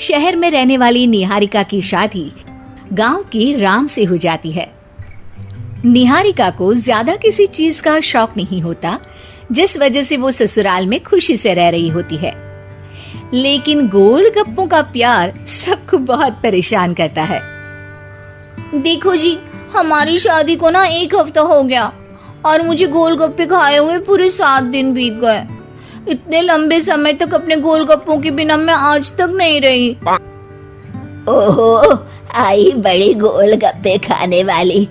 शहर में रहने वाली निहारिका की शादी गांव के राम से हो जाती है। निहारिका को ज्यादा किसी चीज का शौक नहीं होता, जिस वजह से वो ससुराल में खुशी से रह रही होती है। लेकिन गोलगप्पों का प्यार सबको बहुत परेशान करता है। देखो जी, हमारी शादी को ना 1 हफ्ता हो गया और मुझे गोलगप्पे खाए हुए पूरे 7 दिन बीत गए। इतने लंबे समय तक अपने गोलगप्पों के बिना मैं आज तक नहीं रही। ओहो, आई बड़ी गोलगप्पे खाने वाली।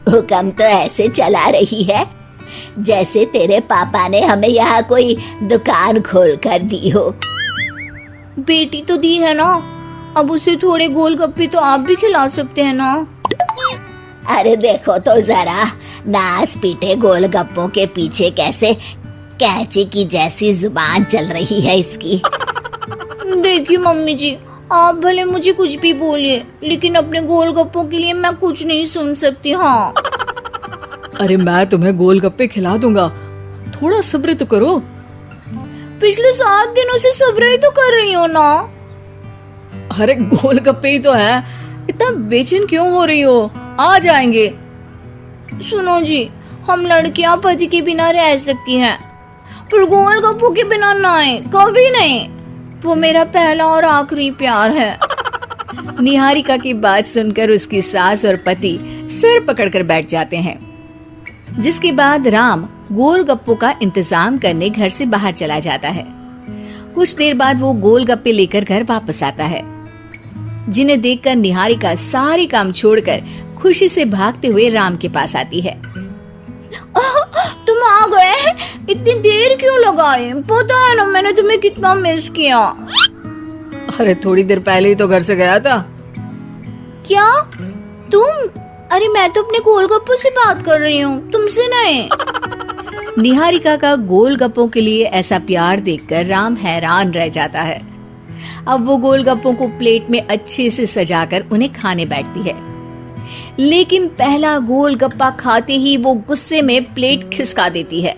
हुक्म तो ऐसे चला रही है जैसे तेरे पापा ने हमें यहाँ कोई दुकान खोल कर दी हो। बेटी तो दी है ना, अब उसे थोड़े गोलगप्पे तो आप भी खिला सकते हैं ना। अरे देखो तो जरा, नास पीटे गोलगप्पों के पीछे कैसे कैंची की जैसी जुबान चल रही है इसकी। देखिए मम्मी जी, आप भले मुझे कुछ भी बोलिए, लेकिन अपने गोलगप्पों के लिए मैं कुछ नहीं सुन सकती। हाँ, अरे मैं तुम्हें गोलगप्पे खिला दूंगा, थोड़ा सब्र तो करो। पिछले 7 दिनों से सब्र ही तो कर रही हो ना। अरे गोलगप्पे ही तो है, इतना बेचैन क्यों हो रही हो? आ जाएंगे। सुनो जी, हम लड़कियां पति के बिना रह सकती हैं, पर गोलगप्पों के बिना नहीं, कभी नहीं। वो मेरा पहला और आखिरी प्यार है। निहारिका की बात सुनकर उसकी सास और पति सिर पकड़कर बैठ जाते हैं। जिसके बाद राम गोलगप्पों का इंतजाम करने घर से बाहर चला जाता है। कुछ देर बाद वो गोलगप्पे लेकर घर वापस आता है, जिन्हें देखकर निहारिका सारे काम छोड़कर खुशी से भागते हुए राम के पास आती है। तुम आ गए? इतनी देर क्यों लगाई? पता है ना मैंने तुम्हें कितना मिस किया। अरे थोड़ी देर पहले ही तो घर से गया था। क्या तुम? अरे मैं तो अपने गोलगप्पों से बात कर रही हूँ, तुमसे नहीं। निहारिका का गोलगप्पों के लिए ऐसा प्यार देखकर राम हैरान रह जाता है। अब वो गोलगप्पों को प्लेट में अच्छे से सजाकर उन्हें खाने बैठती है, लेकिन पहला गोलगप्पा खाते ही वो गुस्से में प्लेट खिसका देती है।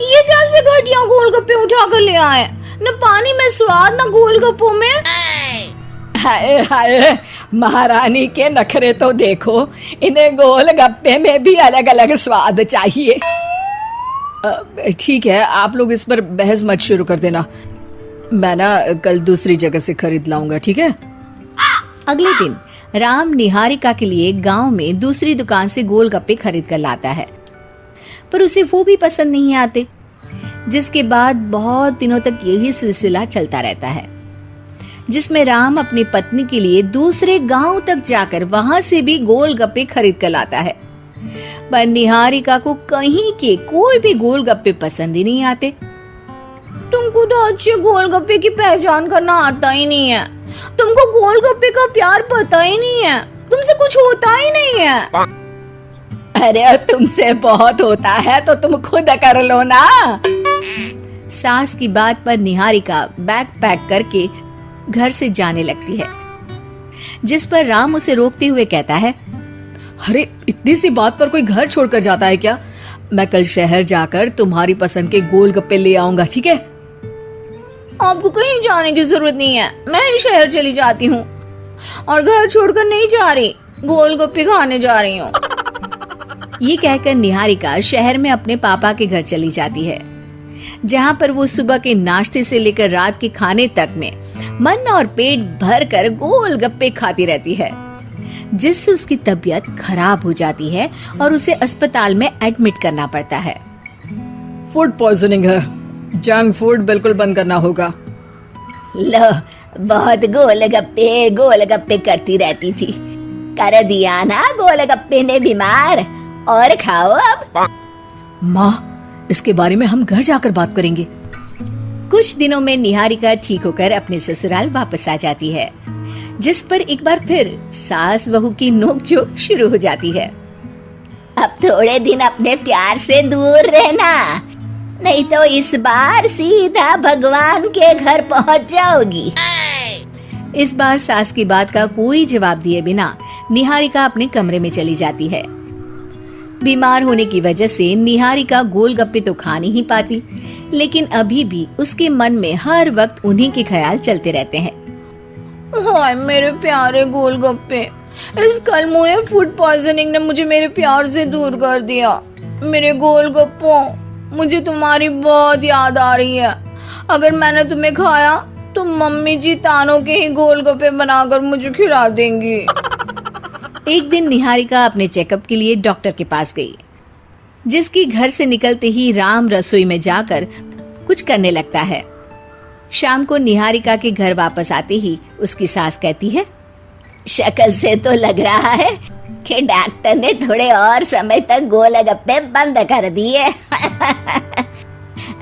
ये कैसे घटिया गोलगप्पे उठा कर ले आए? न पानी में स्वाद, न गोलगप्पों में। हाय हाय, महारानी के नखरे तो देखो, इन्हें गोलगप्पे में भी अलग अलग स्वाद चाहिए। ठीक है, आप लोग इस पर बहस मत शुरू कर देना। मैं ना कल दूसरी जगह से खरीद लाऊंगा, ठीक है? अगले दिन राम निहारिका के लिए गांव में दूसरी दुकान से गोलगप्पे खरीद कर लाता है, पर उसे वो भी पसंद नहीं आते। जिसके बाद बहुत दिनों तक यही सिलसिला चलता रहता है, जिसमें राम अपनी पत्नी के लिए दूसरे गांव तक जाकर वहां से भी गोलगप्पे खरीद कर लाता है, पर निहारिका को कहीं के कोई भी गोलगप्पे पसंद ही नहीं आते। तुमको तो अच्छे गोलगप्पे की पहचान करना आता ही नहीं है। तुमको गोलगप्पे का प्यार पता ही नहीं है, तुमसे कुछ होता ही नहीं है। अरे तुमसे बहुत होता है तो तुम खुद कर लो ना। सास की बात पर निहारिका बैग पैक करके घर से जाने लगती है, जिस पर राम उसे रोकते हुए कहता है, अरे इतनी सी बात पर कोई घर छोड़कर जाता है क्या? मैं कल शहर जाकर तुम्हारी पसंद के गोलगप्पे ले आऊंगा, ठीक है? आपको कहीं जाने की जरूरत नहीं है, मैं ही शहर चली जाती हूँ और घर छोड़कर नहीं जा रही, गोलगप्पे खाने जा रही हूँ। ये कहकर निहारिका शहर में अपने पापा के घर चली जाती है, जहाँ पर वो सुबह के नाश्ते से लेकर रात के खाने तक में मन और पेट भर कर गोलगप्पे खाती रहती है, जिससे उसकी तबीयत खराब हो जाती है और उसे अस्पताल में एडमिट करना पड़ता है। फूड पॉइजनिंग है, जंक फूड बिल्कुल बंद करना होगा। लो, बहुत गोलगप्पे गोलगप्पे करती रहती थी, कर दिया ना गोलगप्पे ने बीमार। और खाओ अब। माँ, इसके बारे में हम घर जाकर बात करेंगे। कुछ दिनों में निहारिका ठीक होकर अपने ससुराल वापस आ जाती है, जिस पर एक बार फिर सास बहू की नोकझोंक शुरू हो जाती है। अब थोड़े दिन अपने प्यार से दूर रहना, नहीं तो इस बार सीधा भगवान के घर पहुंच जाओगी। इस बार सास की बात का कोई जवाब दिए बिना निहारिका अपने कमरे में चली जाती है। बीमार होने की वजह से निहारिका गोलगप्पे तो खा नहीं पाती, लेकिन अभी भी उसके मन में हर वक्त उन्हीं के ख्याल चलते रहते हैं। हाय मेरे प्यारे गोलगप्पे, इस कल मुझे फूड पॉइजनिंग ने मुझे मेरे प्यार से दूर कर दिया। मेरे गोलगप्पों, मुझे तुम्हारी बहुत याद आ रही है। अगर मैंने तुम्हें खाया तो मम्मी जी तानों के ही गोलगप्पे बनाकर मुझे खिला देंगी। एक दिन निहारिका अपने चेकअप के लिए डॉक्टर के पास गई, जिसकी घर से निकलते ही राम रसोई में जाकर कुछ करने लगता है। शाम को निहारिका के घर वापस आते ही उसकी सास कहती है, शक्ल से तो लग रहा है कि डॉक्टर ने थोड़े और समय तक गोलगप्पे बंद कर दिए।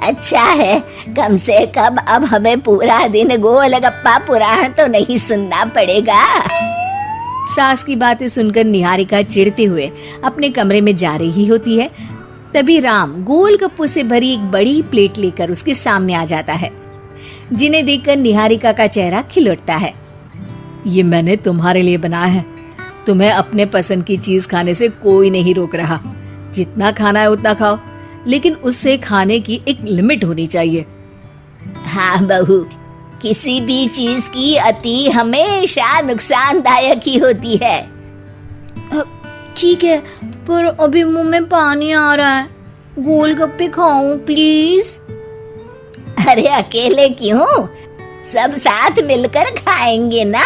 अच्छा है, कम से कम अब हमें पूरा दिन गोलगप्पा पुराण तो नहीं सुनना पड़ेगा। सास की बातें सुनकर निहारिका चिढ़ते हुए अपने कमरे में जा रही होती है। तभी राम गोलगप्पों से भरी एक बड़ी प्लेट लेकर उसके सामने आ जाता है, जिन्हें देखकर निहारिका का चेहरा खिल उठता है। ये मैंने तुम्हारे लिए बनाया है। तुम्हें अपने पसंद की चीज खाने से कोई नहीं रोक रहा। जितना खाना है उतना खाओ, लेकिन उससे खाने की एक लिमिट होनी चाहिए। हाँ बहू, किसी भी चीज की अति हमेशा नुकसानदायक ही होती है। ठीक है, पर अभी मुंह में पानी आ रहा है। गोलगप्पे खाऊं प्लीज? अरे अकेले क्यों, सब साथ मिलकर खाएंगे ना।